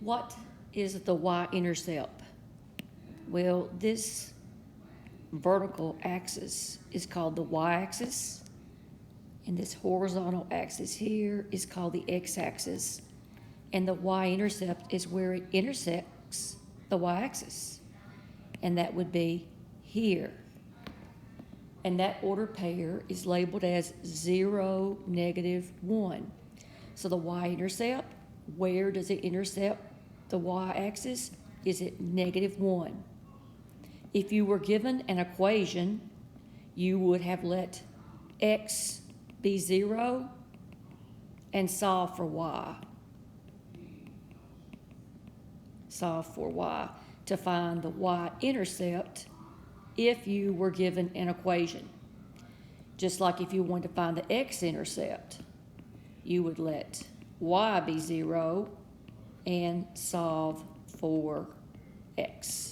What is the y-intercept? Well, this vertical axis is called the y-axis, and this horizontal axis here is called the x-axis, and the y-intercept is where it intersects the y-axis, and that would be here. And that order pair is labeled as 0, -1. So the y-intercept, where does it intercept the y-axis? Is it -1. If you were given an equation, you would have let x be 0 and solve for y. Solve for y to find the y-intercept if you were given an equation. Just like if you wanted to find the x-intercept, you would let y be 0 and solve for x.